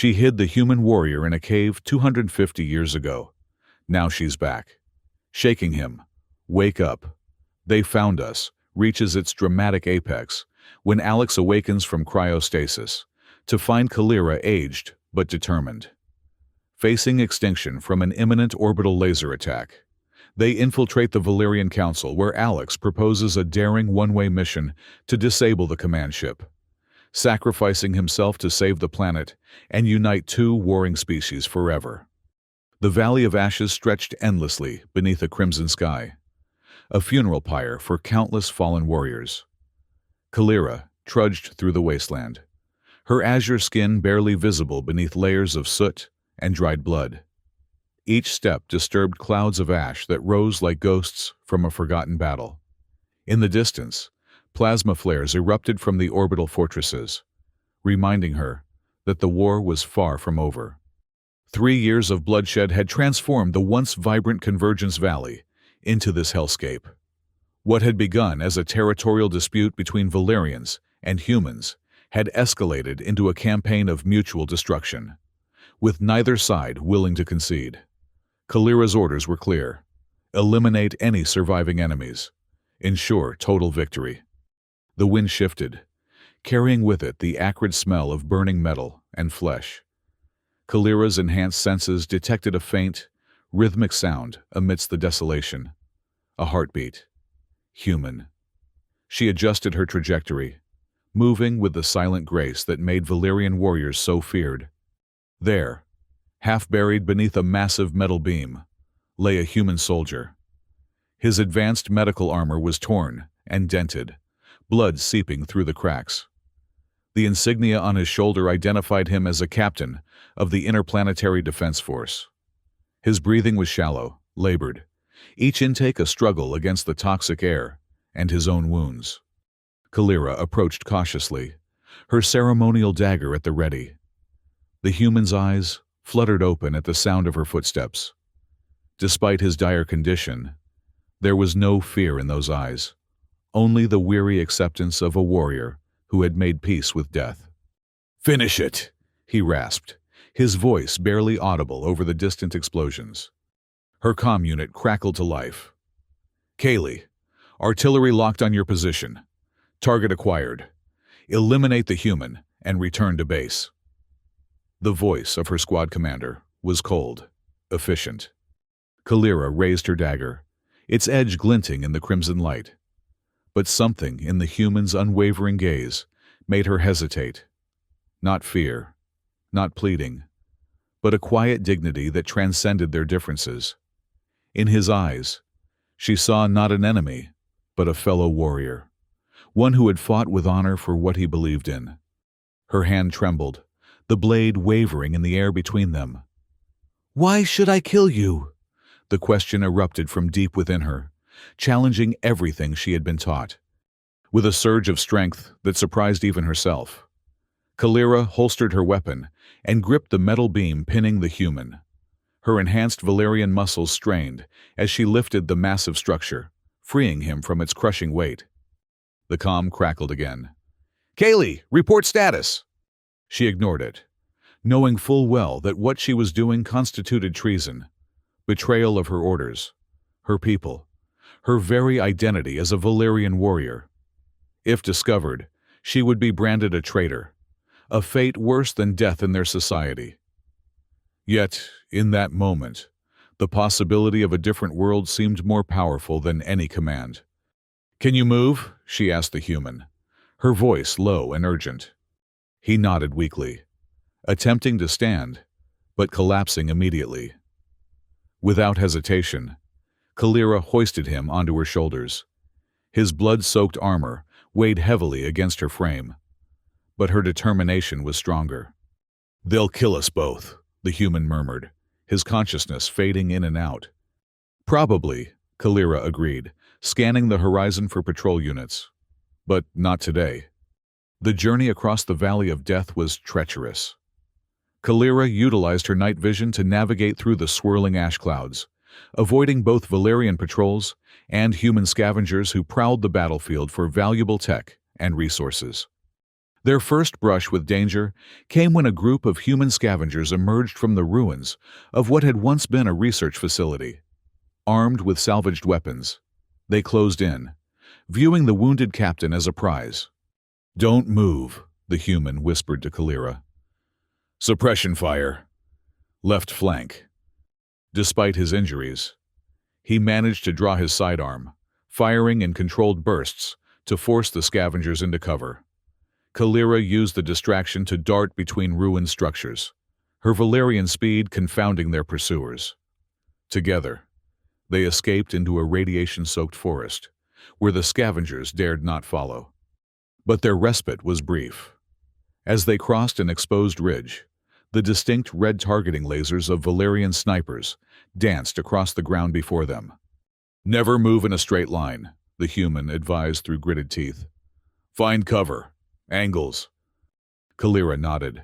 She hid the human warrior in a cave 250 years ago. Now she's back. Shaking him. Wake up. They found us reaches its dramatic apex when Alex awakens from cryostasis to find Kalira aged but determined. Facing extinction from an imminent orbital laser attack, they infiltrate the Valerian Council where Alex proposes a daring one-way mission to disable the command ship, sacrificing himself to save the planet and unite two warring species forever. The Valley of Ashes stretched endlessly beneath a crimson sky, a funeral pyre for countless fallen warriors. Kalira trudged through the wasteland, her azure skin barely visible beneath layers of soot and dried blood. Each step disturbed clouds of ash that rose like ghosts from a forgotten battle. In the distance, plasma flares erupted from the orbital fortresses, reminding her that the war was far from over. 3 years of bloodshed had transformed the once vibrant Convergence Valley into this hellscape. What had begun as a territorial dispute between Valerians and humans had escalated into a campaign of mutual destruction, with neither side willing to concede. Kalira's orders were clear: eliminate any surviving enemies, ensure total victory. The wind shifted, carrying with it the acrid smell of burning metal and flesh. Kalira's enhanced senses detected a faint, rhythmic sound amidst the desolation. A heartbeat. Human. She adjusted her trajectory, moving with the silent grace that made Valerian warriors so feared. There, half buried beneath a massive metal beam, lay a human soldier. His advanced medical armor was torn and dented, blood seeping through the cracks. The insignia on his shoulder identified him as a captain of the Interplanetary Defense Force. His breathing was shallow, labored, each intake a struggle against the toxic air and his own wounds. Kalira approached cautiously, her ceremonial dagger at the ready. The human's eyes fluttered open at the sound of her footsteps. Despite his dire condition, there was no fear in those eyes, only the weary acceptance of a warrior who had made peace with death. "Finish it," he rasped, his voice barely audible over the distant explosions. Her comm unit crackled to life. "Kaylee, artillery locked on your position. Target acquired. Eliminate the human and return to base." The voice of her squad commander was cold, efficient. Kalira raised her dagger, its edge glinting in the crimson light. But something in the human's unwavering gaze made her hesitate. Not fear, not pleading, but a quiet dignity that transcended their differences. In his eyes, she saw not an enemy, but a fellow warrior, one who had fought with honor for what he believed in. Her hand trembled, the blade wavering in the air between them. "Why should I kill you?" The question erupted from deep within her, challenging everything she had been taught. With a surge of strength that surprised even herself, Kalira holstered her weapon and gripped the metal beam pinning the human. Her enhanced Valerian muscles strained as she lifted the massive structure, freeing him from its crushing weight. The comm crackled again. "Kaylee, report status!" She ignored it, knowing full well that what she was doing constituted treason, betrayal of her orders, her people, her very identity as a Valerian warrior. If discovered, she would be branded a traitor, a fate worse than death in their society. Yet, in that moment, the possibility of a different world seemed more powerful than any command. "Can you move?" she asked the human, her voice low and urgent. He nodded weakly, attempting to stand, but collapsing immediately. Without hesitation, Kalira hoisted him onto her shoulders. His blood-soaked armor weighed heavily against her frame, but her determination was stronger. "They'll kill us both," the human murmured, his consciousness fading in and out. "Probably," Kalira agreed, scanning the horizon for patrol units. "But not today." The journey across the Valley of Death was treacherous. Kalira utilized her night vision to navigate through the swirling ash clouds, avoiding both Valerian patrols and human scavengers who prowled the battlefield for valuable tech and resources. Their first brush with danger came when a group of human scavengers emerged from the ruins of what had once been a research facility. Armed with salvaged weapons, they closed in, viewing the wounded captain as a prize. "Don't move," the human whispered to Kalira. "Suppression fire. Left flank." Despite his injuries, he managed to draw his sidearm, firing in controlled bursts to force the scavengers into cover. Kalira used the distraction to dart between ruined structures, her Valerian speed confounding their pursuers. Together, they escaped into a radiation-soaked forest, where the scavengers dared not follow. But their respite was brief. As they crossed an exposed ridge, the distinct red targeting lasers of Valerian snipers danced across the ground before them. "Never move in a straight line," the human advised through gritted teeth. "Find cover. Angles." Kalira nodded,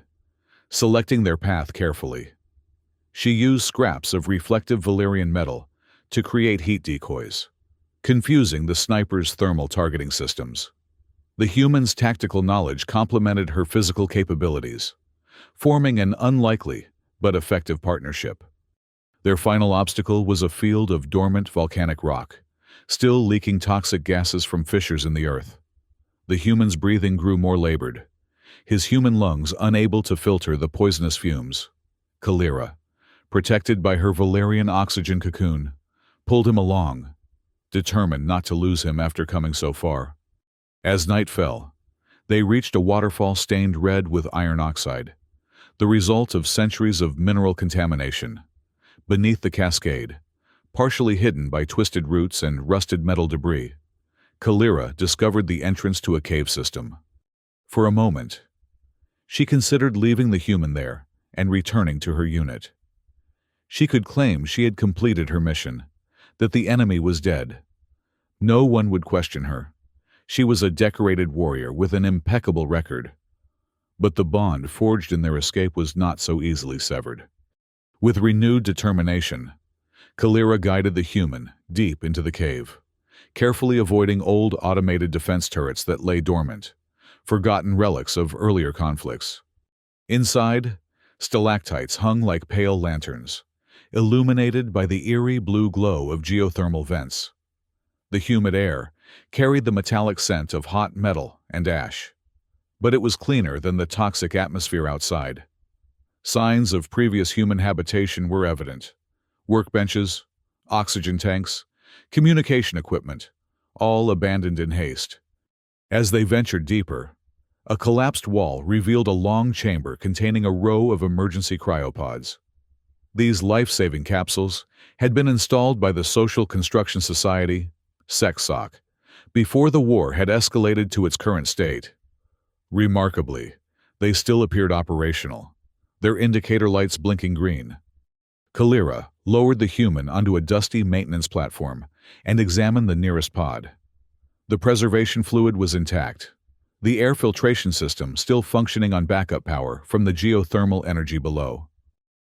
selecting their path carefully. She used scraps of reflective Valerian metal to create heat decoys, confusing the sniper's thermal targeting systems. The human's tactical knowledge complemented her physical capabilities, forming an unlikely but effective partnership. Their final obstacle was a field of dormant volcanic rock, still leaking toxic gases from fissures in the earth. The human's breathing grew more labored, his human lungs unable to filter the poisonous fumes. Kalira, protected by her Valerian oxygen cocoon, pulled him along, determined not to lose him after coming so far. As night fell, they reached a waterfall stained red with iron oxide, the result of centuries of mineral contamination. Beneath the cascade, partially hidden by twisted roots and rusted metal debris, Kalira discovered the entrance to a cave system. For a moment, she considered leaving the human there and returning to her unit. She could claim she had completed her mission, that the enemy was dead. No one would question her. She was a decorated warrior with an impeccable record. But the bond forged in their escape was not so easily severed. With renewed determination, Kalira guided the human deep into the cave, carefully avoiding old automated defense turrets that lay dormant, forgotten relics of earlier conflicts. Inside, stalactites hung like pale lanterns, illuminated by the eerie blue glow of geothermal vents. The humid air carried the metallic scent of hot metal and ash, but it was cleaner than the toxic atmosphere outside. Signs of previous human habitation were evident. Workbenches, oxygen tanks, communication equipment, all abandoned in haste. As they ventured deeper, a collapsed wall revealed a long chamber containing a row of emergency cryopods. These life-saving capsules had been installed by the Social Construction Society, SecSoc, before the war had escalated to its current state. Remarkably, they still appeared operational, their indicator lights blinking green. Kalira lowered the human onto a dusty maintenance platform and examined the nearest pod. The preservation fluid was intact, the air filtration system still functioning on backup power from the geothermal energy below.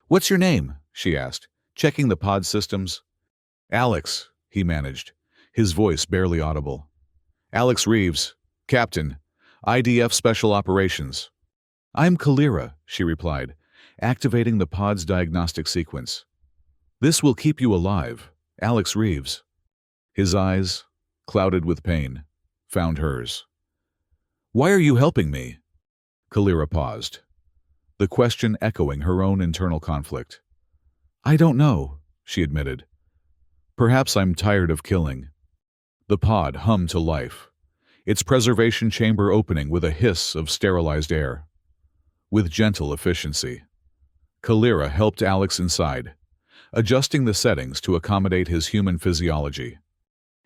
"What's your name?" she asked, checking the pod systems. "Alex," he managed, his voice barely audible. "Alex Reeves, Captain, IDF Special Operations." "I'm Kalira," she replied, activating the pod's diagnostic sequence. "This will keep you alive, Alex Reeves." His eyes, clouded with pain, found hers. "Why are you helping me?" Kalira paused, the question echoing her own internal conflict. "I don't know," she admitted. "Perhaps I'm tired of killing." The pod hummed to life, its preservation chamber opening with a hiss of sterilized air. With gentle efficiency, Kalira helped Alex inside, adjusting the settings to accommodate his human physiology.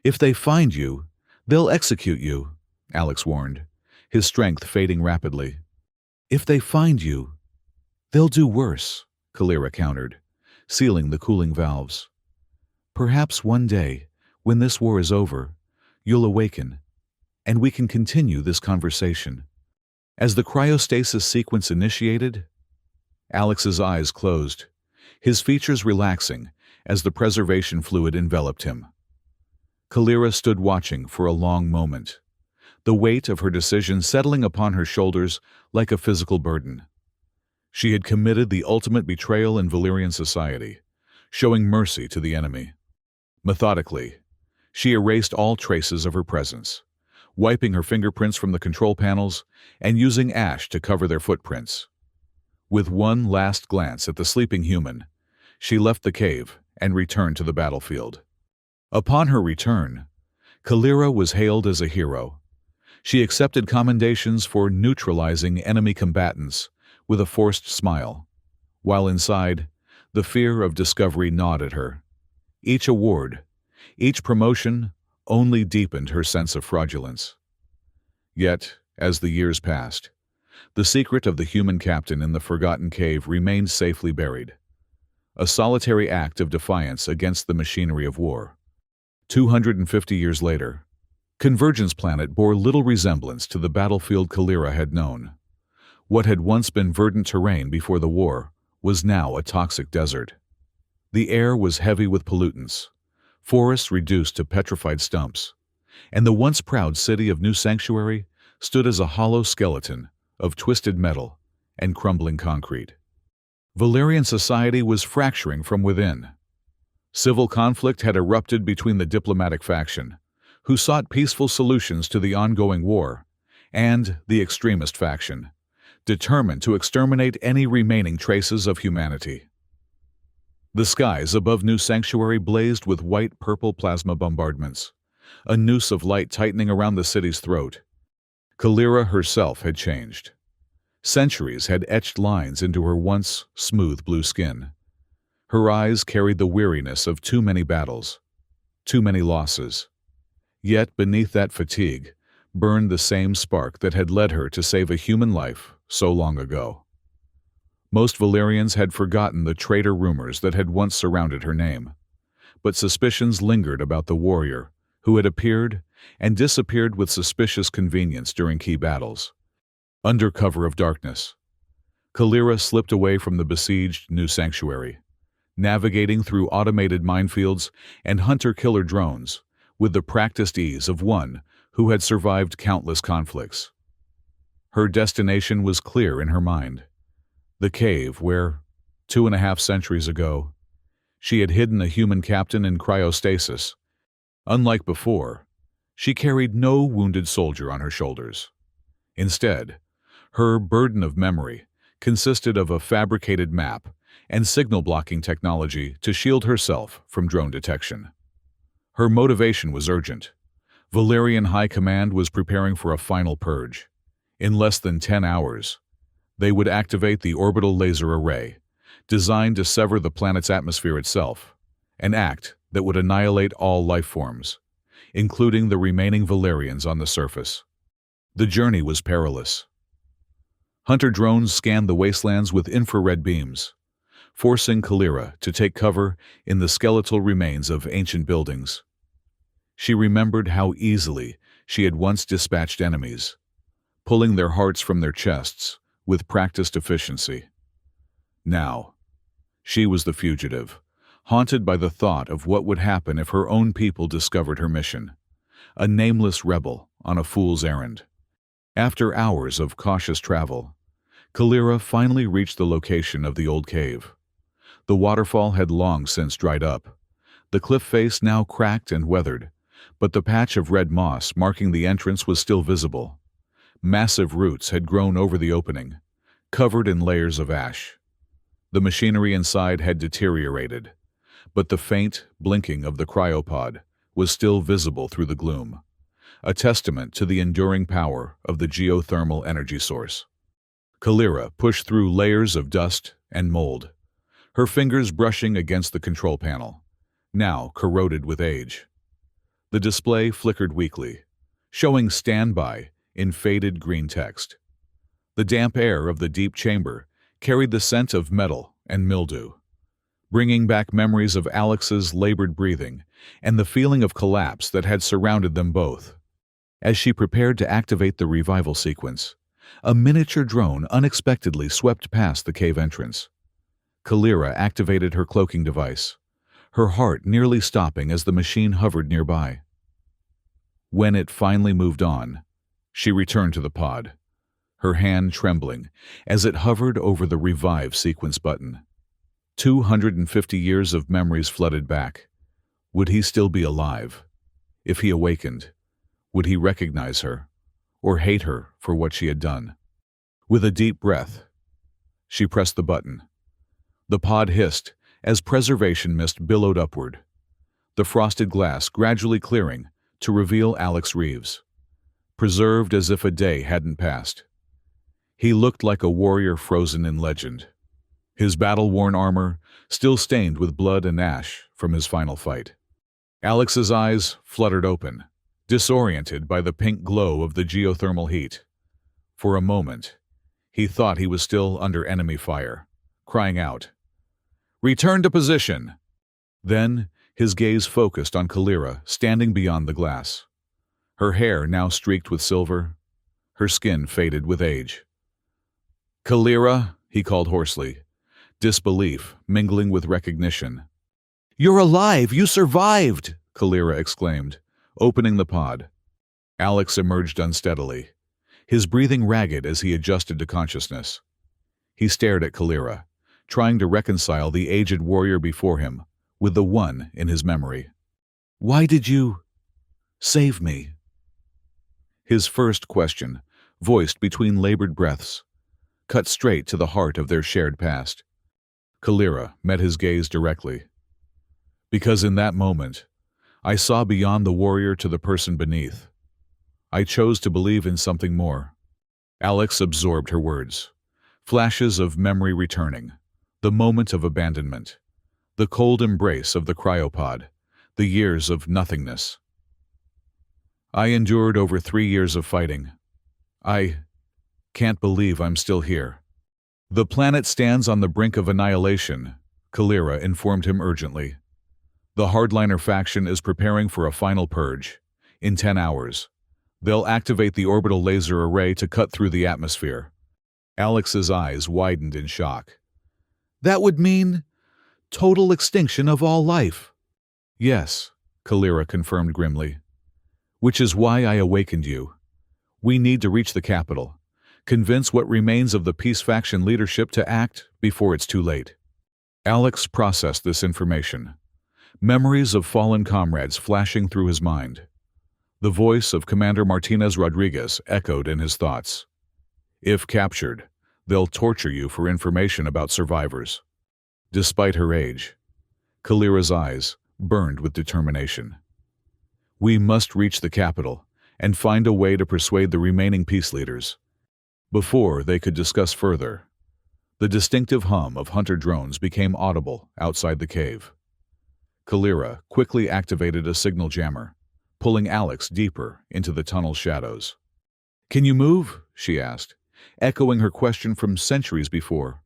"If they find you, they'll execute you," Alex warned, his strength fading rapidly. "If they find you, they'll do worse," Kalira countered, sealing the cooling valves. "Perhaps one day, when this war is over, you'll awaken, and we can continue this conversation." As the cryostasis sequence initiated, Alex's eyes closed, his features relaxing as the preservation fluid enveloped him. Kalira stood watching for a long moment, the weight of her decision settling upon her shoulders like a physical burden. She had committed the ultimate betrayal in Valyrian society, showing mercy to the enemy. Methodically, she erased all traces of her presence, wiping her fingerprints from the control panels and using ash to cover their footprints. With one last glance at the sleeping human, she left the cave and returned to the battlefield. Upon her return, Kalira was hailed as a hero. She accepted commendations for neutralizing enemy combatants with a forced smile, while inside, the fear of discovery gnawed at her. Each award, each promotion, only deepened her sense of fraudulence. Yet, as the years passed, the secret of the human captain in the forgotten cave remained safely buried, a solitary act of defiance against the machinery of war. 250 years later, Convergence Planet bore little resemblance to the battlefield Kalira had known. What had once been verdant terrain before the war was now a toxic desert. The air was heavy with pollutants, forests reduced to petrified stumps, and the once proud city of New Sanctuary stood as a hollow skeleton of twisted metal and crumbling concrete. Valyrian society was fracturing from within. Civil conflict had erupted between the diplomatic faction, who sought peaceful solutions to the ongoing war, and the extremist faction, determined to exterminate any remaining traces of humanity. The skies above New Sanctuary blazed with white-purple plasma bombardments, a noose of light tightening around the city's throat. Kalira herself had changed. Centuries had etched lines into her once smooth blue skin. Her eyes carried the weariness of too many battles, too many losses. Yet beneath that fatigue burned the same spark that had led her to save a human life so long ago. Most Valyrians had forgotten the traitor rumors that had once surrounded her name, but suspicions lingered about the warrior who had appeared and disappeared with suspicious convenience during key battles. Under cover of darkness, Kalira slipped away from the besieged New Sanctuary, navigating through automated minefields and hunter-killer drones with the practiced ease of one who had survived countless conflicts. Her destination was clear in her mind: the cave where, 2.5 centuries ago, she had hidden a human captain in cryostasis. Unlike before, she carried no wounded soldier on her shoulders. Instead, her burden of memory consisted of a fabricated map and signal-blocking technology to shield herself from drone detection. Her motivation was urgent. Valyrian High Command was preparing for a final purge. In less than 10 hours, they would activate the orbital laser array, designed to sever the planet's atmosphere itself, an act that would annihilate all life forms, including the remaining Valyrians on the surface. The journey was perilous. Hunter drones scanned the wastelands with infrared beams, forcing Kalira to take cover in the skeletal remains of ancient buildings. She remembered how easily she had once dispatched enemies, pulling their hearts from their chests with practiced efficiency. Now, she was the fugitive, haunted by the thought of what would happen if her own people discovered her mission, a nameless rebel on a fool's errand. After hours of cautious travel, Kalira finally reached the location of the old cave. The waterfall had long since dried up, the cliff face now cracked and weathered, but the patch of red moss marking the entrance was still visible. Massive roots had grown over the opening, covered in layers of ash. The machinery inside had deteriorated, but the faint blinking of the cryopod was still visible through the gloom, a testament to the enduring power of the geothermal energy source. Kalira pushed through layers of dust and mold, her fingers brushing against the control panel, now corroded with age. The display flickered weakly, showing "Standby" in faded green text. The damp air of the deep chamber carried the scent of metal and mildew, bringing back memories of Alex's labored breathing and the feeling of collapse that had surrounded them both. As she prepared to activate the revival sequence, a miniature drone unexpectedly swept past the cave entrance. Kalira activated her cloaking device, her heart nearly stopping as the machine hovered nearby. When it finally moved on, She returned to the pod, her hand trembling as it hovered over the revive sequence button. 250 years of memories flooded back. Would he still be alive? If he awakened, would he recognize her, or hate her for what she had done? With a deep breath, she pressed the button. The pod hissed as preservation mist billowed upward, the frosted glass gradually clearing to reveal Alex Reeves, preserved as if a day hadn't passed. He looked like a warrior frozen in legend, his battle-worn armor still stained with blood and ash from his final fight. Alex's eyes fluttered open, disoriented by the pink glow of the geothermal heat. For a moment, he thought he was still under enemy fire, crying out, "Return to position!" Then, his gaze focused on Kalira standing beyond the glass. Her hair now streaked with silver, her skin faded with age. "Kalira," he called hoarsely, disbelief mingling with recognition. "You're alive! You survived!" Kalira exclaimed, opening the pod. Alex emerged unsteadily, his breathing ragged as he adjusted to consciousness. He stared at Kalira, trying to reconcile the aged warrior before him with the one in his memory. "Why did you save me?" His first question, voiced between labored breaths, cut straight to the heart of their shared past. Kalira met his gaze directly. "Because in that moment, I saw beyond the warrior to the person beneath. I chose to believe in something more." Alex absorbed her words, flashes of memory returning, the moment of abandonment, the cold embrace of the cryopod, the years of nothingness. "I endured over 3 years of fighting. I can't believe I'm still here." "The planet stands on the brink of annihilation," Kalira informed him urgently. "The hardliner faction is preparing for a final purge. In 10 hours, they'll activate the orbital laser array to cut through the atmosphere." Alex's eyes widened in shock. "That would mean total extinction of all life." "Yes," Kalira confirmed grimly. "Which is why I awakened you. We need to reach the capital, convince what remains of the Peace Faction leadership to act before it's too late." Alex processed this information, memories of fallen comrades flashing through his mind. The voice of Commander Martinez Rodriguez echoed in his thoughts. "If captured, they'll torture you for information about survivors." Despite her age, Kalira's eyes burned with determination. "We must reach the capital and find a way to persuade the remaining peace leaders." Before they could discuss further, the distinctive hum of hunter drones became audible outside the cave. Kalira quickly activated a signal jammer, pulling Alex deeper into the tunnel's shadows. "Can you move?" she asked, echoing her question from centuries before.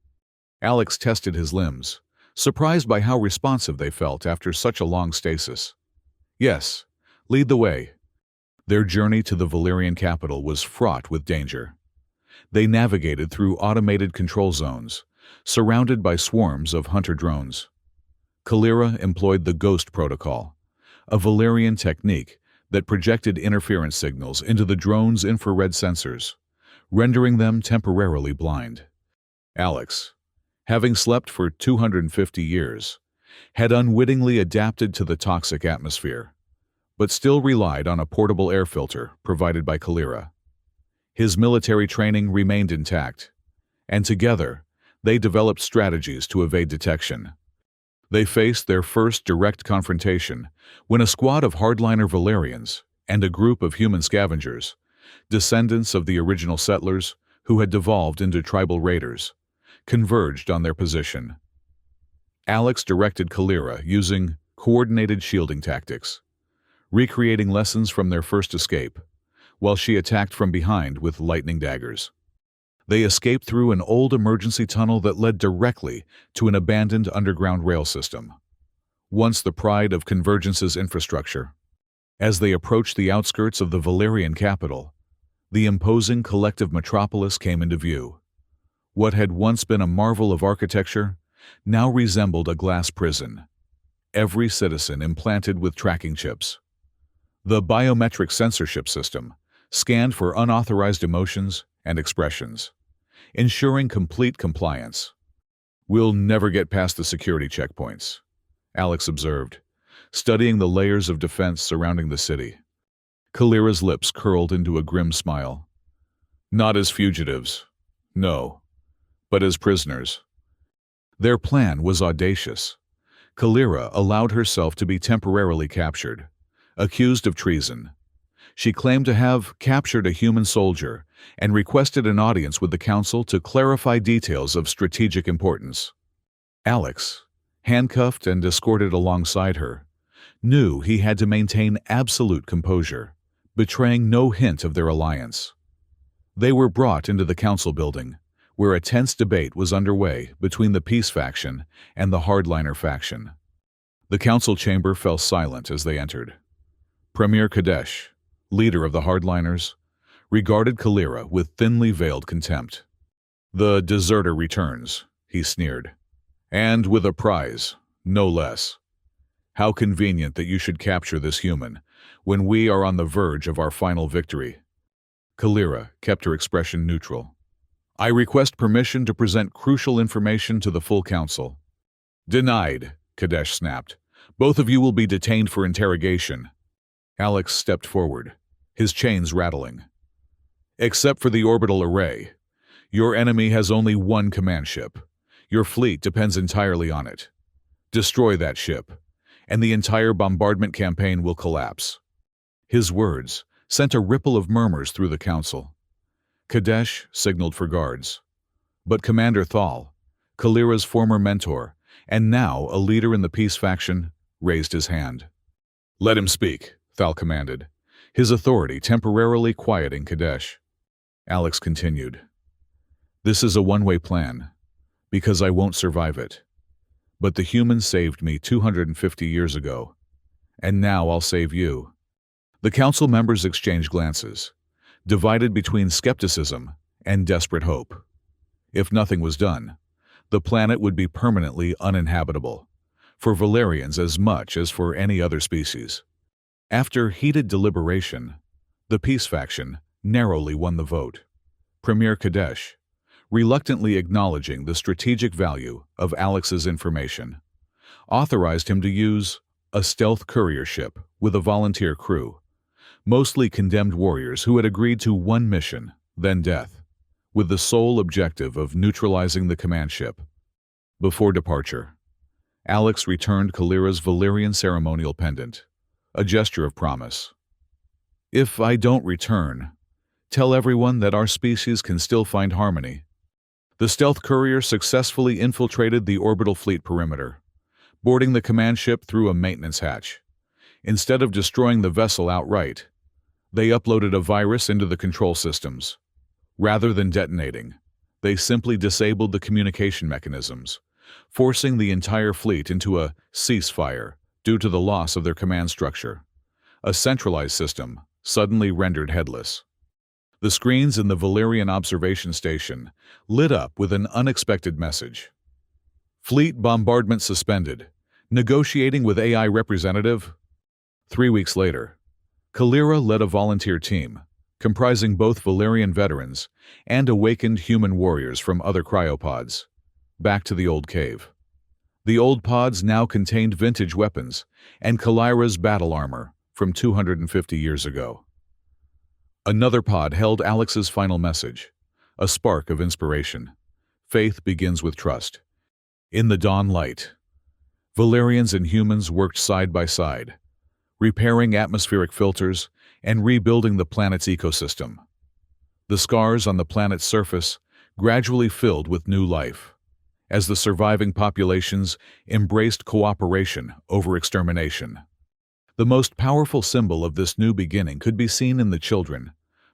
Alex tested his limbs, surprised by how responsive they felt after such a long stasis. "Yes, lead the way." Their journey to the Valyrian capital was fraught with danger. They navigated through automated control zones, surrounded by swarms of hunter drones. Kalira employed the Ghost Protocol, a Valyrian technique that projected interference signals into the drone's infrared sensors, rendering them temporarily blind. Alex, having slept for 250 years, had unwittingly adapted to the toxic atmosphere, but still relied on a portable air filter provided by Kalira. His military training remained intact, and together they developed strategies to evade detection. They faced their first direct confrontation when a squad of hardliner Valyrians and a group of human scavengers, descendants of the original settlers who had devolved into tribal raiders, converged on their position. Alex directed Kalira using coordinated shielding tactics, recreating lessons from their first escape, while she attacked from behind with lightning daggers. They escaped through an old emergency tunnel that led directly to an abandoned underground rail system, once the pride of Convergence's infrastructure. As they approached the outskirts of the Valyrian capital, the imposing collective metropolis came into view. What had once been a marvel of architecture now resembled a glass prison, every citizen implanted with tracking chips. The biometric censorship system, scanned for unauthorized emotions and expressions, ensuring complete compliance. "We'll never get past the security checkpoints," Alex observed, studying the layers of defense surrounding the city. Kalira's lips curled into a grim smile. "Not as fugitives, no, but as prisoners." Their plan was audacious. Kalira allowed herself to be temporarily captured, accused of treason. She claimed to have captured a human soldier and requested an audience with the council to clarify details of strategic importance. Alex, handcuffed and escorted alongside her, knew he had to maintain absolute composure, betraying no hint of their alliance. They were brought into the council building, where a tense debate was underway between the peace faction and the hardliner faction. The council chamber fell silent as they entered. Premier Kadesh, leader of the hardliners, regarded Kalira with thinly veiled contempt. "The deserter returns," he sneered. "And with a prize, no less. How convenient that you should capture this human when we are on the verge of our final victory." Kalira kept her expression neutral. "I request permission to present crucial information to the full council." "Denied," Kadesh snapped. "Both of you will be detained for interrogation." Alex stepped forward, his chains rattling. "Except for the orbital array. Your enemy has only one command ship. Your fleet depends entirely on it. Destroy that ship, and the entire bombardment campaign will collapse." His words sent a ripple of murmurs through the council. Kadesh signaled for guards. But Commander Thal, Kalira's former mentor, and now a leader in the peace faction, raised his hand. "Let him speak," Thal commanded, his authority temporarily quieting Kadesh. Alex continued. "This is a one-way plan, because I won't survive it. But the humans saved me 250 years ago, and now I'll save you." The council members exchanged glances, divided between skepticism and desperate hope. If nothing was done, the planet would be permanently uninhabitable, for Valerians as much as for any other species. After heated deliberation, the peace faction narrowly won the vote. Premier Kadesh, reluctantly acknowledging the strategic value of Alex's information, authorized him to use a stealth courier ship with a volunteer crew, mostly condemned warriors who had agreed to one mission, then death, with the sole objective of neutralizing the command ship. Before departure, Alex returned Kalira's Valerian ceremonial pendant, a gesture of promise. "If I don't return, tell everyone that our species can still find harmony." The stealth courier successfully infiltrated the orbital fleet perimeter, boarding the command ship through a maintenance hatch. Instead of destroying the vessel outright, they uploaded a virus into the control systems. Rather than detonating, they simply disabled the communication mechanisms, forcing the entire fleet into a ceasefire due to the loss of their command structure. A centralized system suddenly rendered headless. The screens in the Valerian observation station lit up with an unexpected message. "Fleet bombardment suspended. Negotiating with AI representative." 3 weeks later, Kalira led a volunteer team, comprising both Valerian veterans and awakened human warriors from other cryopods, back to the old cave. The old pods now contained vintage weapons and Kalira's battle armor from 250 years ago. Another pod held Alex's final message, a spark of inspiration. Faith begins with trust. In the dawn light, Valerians and humans worked side by side, repairing atmospheric filters and rebuilding the planet's ecosystem. The scars on the planet's surface gradually filled with new life, as the surviving populations embraced cooperation over extermination. The most powerful symbol of this new beginning could be seen in the children,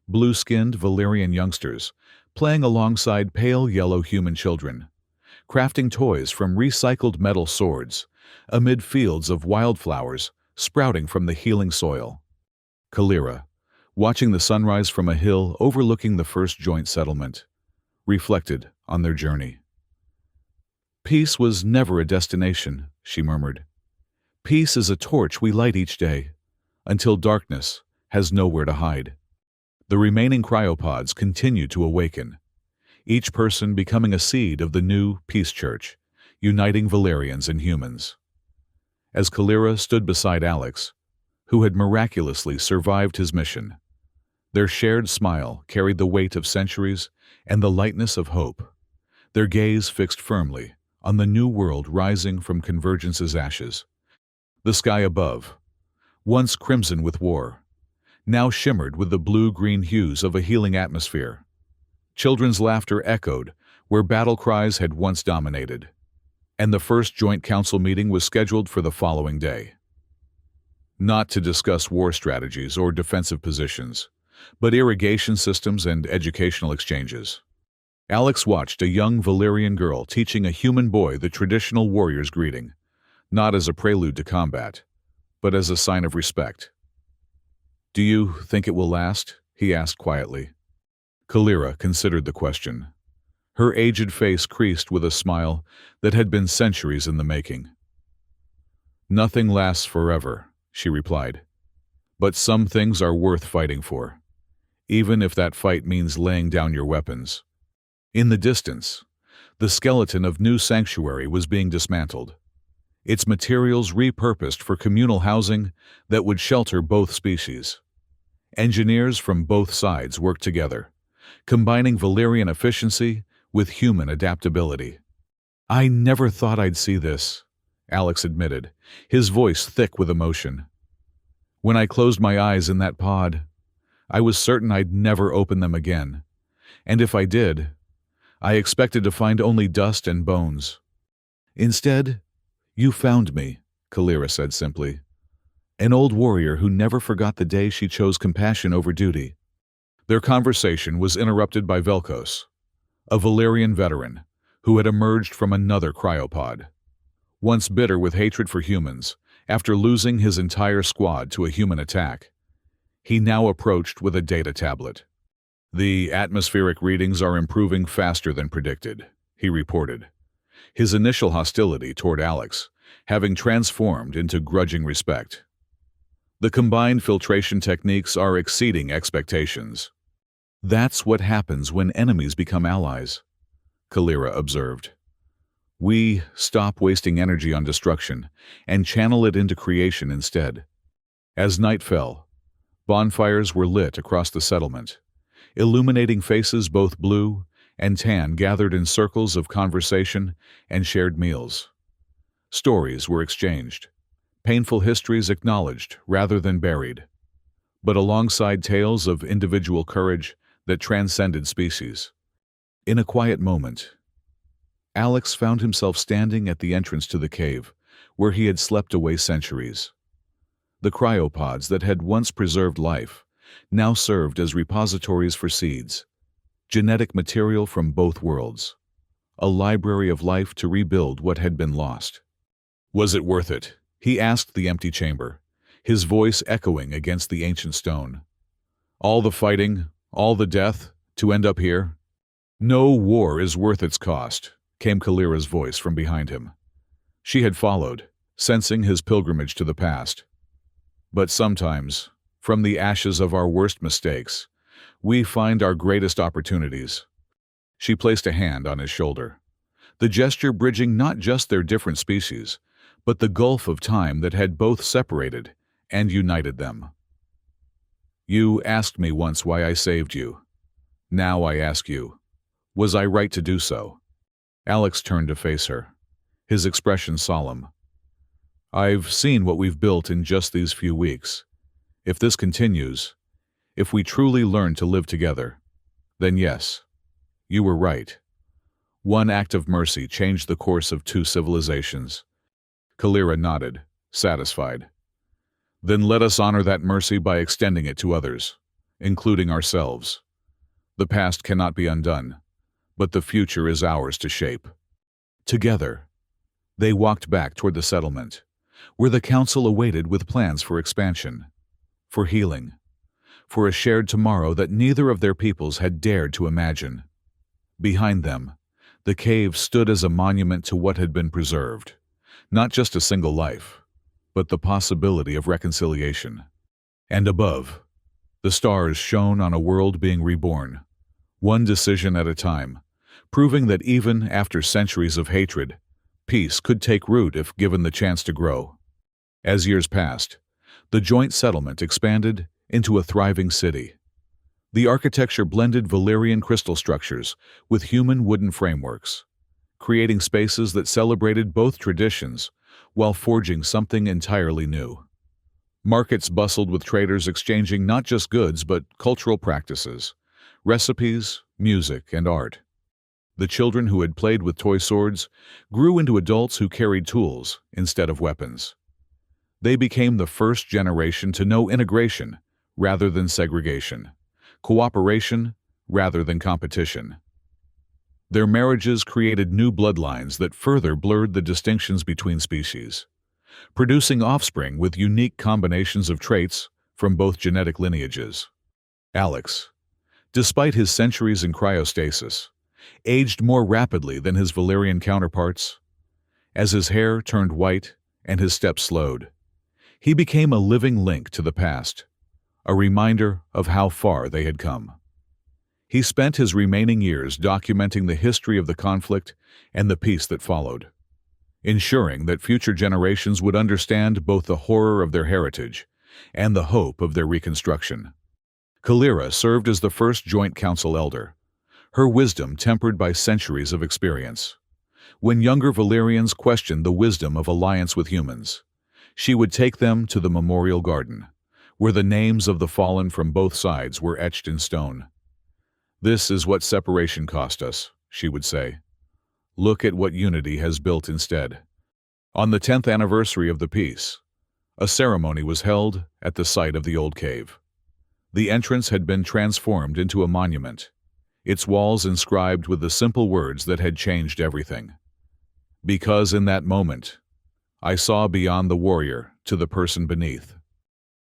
blue-skinned Valerian youngsters, playing alongside pale yellow human children, crafting toys from recycled metal swords, amid fields of wildflowers sprouting from the healing soil. Kalira, watching the sunrise from a hill overlooking the first joint settlement, reflected on their journey. "Peace was never a destination," she murmured. "Peace is a torch we light each day, until darkness has nowhere to hide." The remaining cryopods continued to awaken, each person becoming a seed of the new Peace Church, uniting Valerians and humans. As Kalira stood beside Alex, who had miraculously survived his mission, their shared smile carried the weight of centuries and the lightness of hope, their gaze fixed firmly on the new world rising from Convergence's ashes. The sky above, once crimson with war, now shimmered with the blue-green hues of a healing atmosphere. Children's laughter echoed where battle cries had once dominated, and the first joint council meeting was scheduled for the following day. Not to discuss war strategies or defensive positions, but irrigation systems and educational exchanges. Alex watched a young Valerian girl teaching a human boy the traditional warrior's greeting, not as a prelude to combat, but as a sign of respect. "Do you think it will last?" he asked quietly. Kalira considered the question. Her aged face creased with a smile that had been centuries in the making. "Nothing lasts forever," she replied. "But some things are worth fighting for, even if that fight means laying down your weapons." In the distance, the skeleton of New Sanctuary was being dismantled, its materials repurposed for communal housing that would shelter both species. Engineers from both sides worked together, combining Valerian efficiency with human adaptability. "I never thought I'd see this," Alex admitted, his voice thick with emotion. "When I closed my eyes in that pod, I was certain I'd never open them again. And if I did, I expected to find only dust and bones. Instead, you found me," Kalira said simply. "An old warrior who never forgot the day she chose compassion over duty." Their conversation was interrupted by Velkos, a Valerian veteran who had emerged from another cryopod. Once bitter with hatred for humans, after losing his entire squad to a human attack, he now approached with a data tablet. "The atmospheric readings are improving faster than predicted," he reported, his initial hostility toward Alex having transformed into grudging respect. "The combined filtration techniques are exceeding expectations." "That's what happens when enemies become allies," Kalira observed. "We stop wasting energy on destruction and channel it into creation instead." As night fell, bonfires were lit across the settlement, illuminating faces both blue and tan gathered in circles of conversation and shared meals. Stories were exchanged, painful histories acknowledged rather than buried, but alongside tales of individual courage that transcended species. In a quiet moment, Alex found himself standing at the entrance to the cave where he had slept away centuries. The cryopods that had once preserved life now served as repositories for seeds, genetic material from both worlds, a library of life to rebuild what had been lost. "Was it worth it?" he asked the empty chamber, his voice echoing against the ancient stone. "All the fighting, all the death, to end up here?" "No war is worth its cost," came Kalira's voice from behind him. She had followed, sensing his pilgrimage to the past. "But sometimes, from the ashes of our worst mistakes, we find our greatest opportunities." She placed a hand on his shoulder, the gesture bridging not just their different species, but the gulf of time that had both separated and united them. "You asked me once why I saved you. Now I ask you, was I right to do so?" Alex turned to face her, his expression solemn. "I've seen what we've built in just these few weeks. If this continues, if we truly learn to live together, then yes, you were right. One act of mercy changed the course of two civilizations." Kalira nodded, satisfied. "Then let us honor that mercy by extending it to others, including ourselves. The past cannot be undone, but the future is ours to shape." Together, they walked back toward the settlement, where the council awaited with plans for expansion, for healing, for a shared tomorrow that neither of their peoples had dared to imagine. Behind them, the cave stood as a monument to what had been preserved, not just a single life, but the possibility of reconciliation. And above, The stars shone on a world being reborn, one decision at a time, proving that even after centuries of hatred, peace could take root if given the chance to grow. As years passed, the joint settlement expanded into a thriving city. The architecture blended Valyrian crystal structures with human wooden frameworks, creating spaces that celebrated both traditions while forging something entirely new. Markets bustled with traders exchanging not just goods but cultural practices, recipes, music, and art. The children who had played with toy swords grew into adults who carried tools instead of weapons. They became the first generation to know integration rather than segregation, cooperation rather than competition. Their marriages created new bloodlines that further blurred the distinctions between species, producing offspring with unique combinations of traits from both genetic lineages. Alex, despite his centuries in cryostasis, aged more rapidly than his Valyrian counterparts. As his hair turned white and his steps slowed, he became a living link to the past, a reminder of how far they had come. He spent his remaining years documenting the history of the conflict and the peace that followed, ensuring that future generations would understand both the horror of their heritage and the hope of their reconstruction. Kalira served as the first joint council elder, her wisdom tempered by centuries of experience. When younger Valyrians questioned the wisdom of alliance with humans, she would take them to the memorial garden, where the names of the fallen from both sides were etched in stone. "This is what separation cost us," she would say. "Look at what unity has built instead." On the 10th anniversary of the peace, a ceremony was held at the site of the old cave. The entrance had been transformed into a monument, its walls inscribed with the simple words that had changed everything. "Because in that moment, I saw beyond the warrior to the person beneath."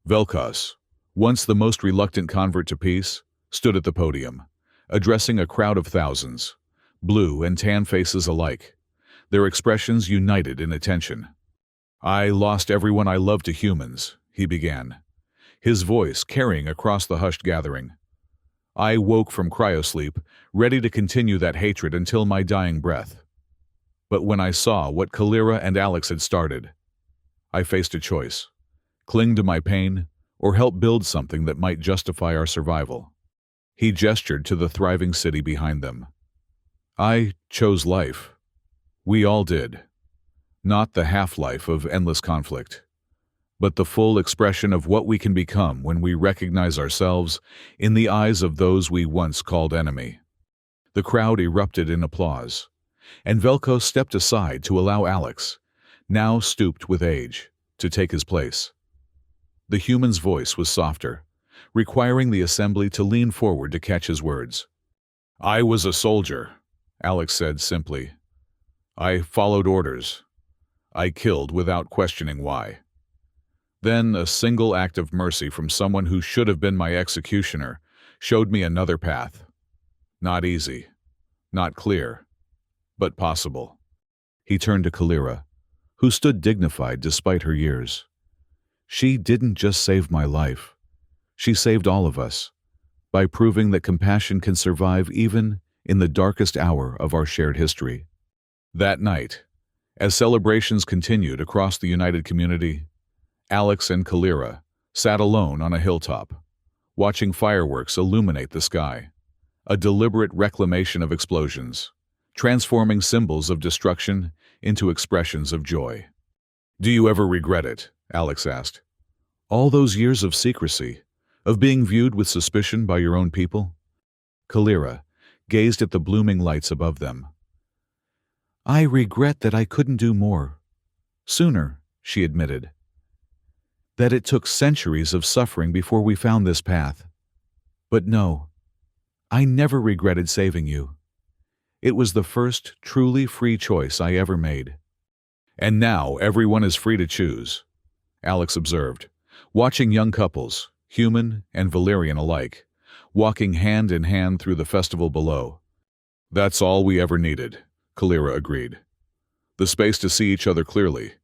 Vel'Koz, once the most reluctant convert to peace, stood at the podium, addressing a crowd of thousands, blue and tan faces alike, their expressions united in attention. "I lost everyone I loved to humans," he began, his voice carrying across the hushed gathering. "I woke from cryosleep, ready to continue that hatred until my dying breath. But when I saw what Kalira and Alex had started, I faced a choice: cling to my pain or help build something that might justify our survival." He gestured to the thriving city behind them. "I chose life. We all did. Not the half-life of endless conflict, but the full expression of what we can become when we recognize ourselves in the eyes of those we once called enemy." The crowd erupted in applause, and Vel'Koz stepped aside to allow Alex, now stooped with age, to take his place. The human's voice was softer, requiring the assembly to lean forward to catch his words. "I was a soldier," Alex said simply. "I followed orders. I killed without questioning why. Then a single act of mercy from someone who should have been my executioner showed me another path. Not easy, not clear, but possible." He turned to Kalira, who stood dignified despite her years. "She didn't just save my life. She saved all of us, by proving that compassion can survive even in the darkest hour of our shared history." That night, as celebrations continued across the united community, Alex and Kalira sat alone on a hilltop, watching fireworks illuminate the sky, a deliberate reclamation of explosions, transforming symbols of destruction into expressions of joy. "Do you ever regret it?" Alex asked. "All those years of secrecy, of being viewed with suspicion by your own people?" Kalira gazed at the blooming lights above them. "I regret that I couldn't do more. Sooner," she admitted. "That it took centuries of suffering before we found this path. But no, I never regretted saving you. It was the first truly free choice I ever made." "And now everyone is free to choose," Alex observed, watching young couples, human and Valyrian alike, walking hand in hand through the festival below. "That's all we ever needed," Kalira agreed. "The space to see each other clearly,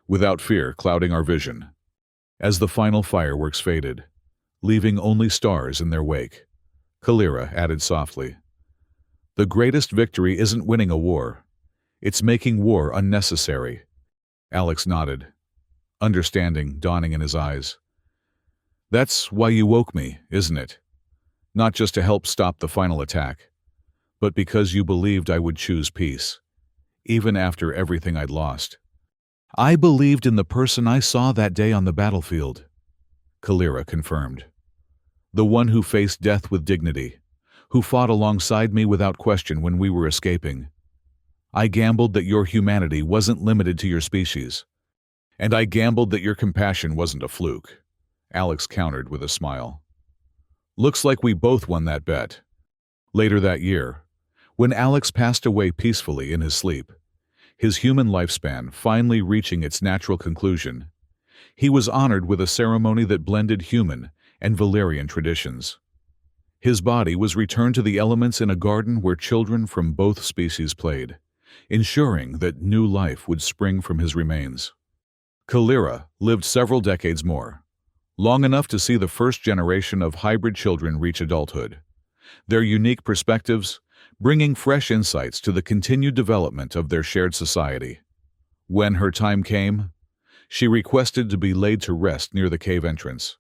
without fear clouding our vision." As the final fireworks faded, leaving only stars in their wake. Kalira added softly, "The greatest victory isn't winning a war. It's making war unnecessary." Alex nodded, understanding dawning in his eyes. "That's why you woke me, isn't it? Not just to help stop the final attack, but because you believed I would choose peace, even after everything I'd lost." "I believed in the person I saw that day on the battlefield," Kalira confirmed. "The one who faced death with dignity, who fought alongside me without question when we were escaping. I gambled that your humanity wasn't limited to your species. And I gambled that your compassion wasn't a fluke," Alex countered with a smile. "Looks like we both won that bet." Later that year, when Alex passed away peacefully in his sleep, his human lifespan finally reaching its natural conclusion, he was honored with a ceremony that blended human and Valerian traditions. His body was returned to the elements in a garden where children from both species played, ensuring that new life would spring from his remains. Kalira lived several decades more, long enough to see the first generation of hybrid children reach adulthood, their unique perspectives bringing fresh insights to the continued development of their shared society. When her time came, she requested to be laid to rest near the cave entrance,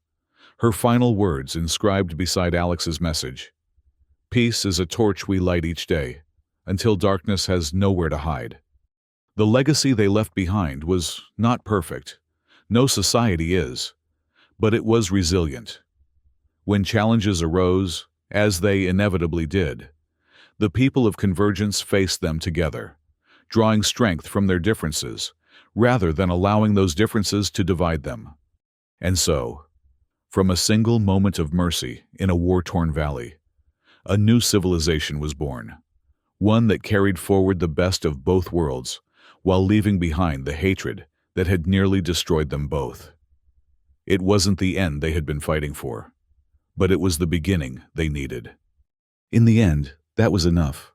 her final words inscribed beside Alex's message. "Peace is a torch we light each day, until darkness has nowhere to hide." The legacy they left behind was not perfect. No society is. But it was resilient. When challenges arose, as they inevitably did, the people of Convergence faced them together, drawing strength from their differences, rather than allowing those differences to divide them. And so, from a single moment of mercy in a war-torn valley, a new civilization was born, one that carried forward the best of both worlds, while leaving behind the hatred that had nearly destroyed them both. It wasn't the end they had been fighting for, but it was the beginning they needed. In the end, that was enough.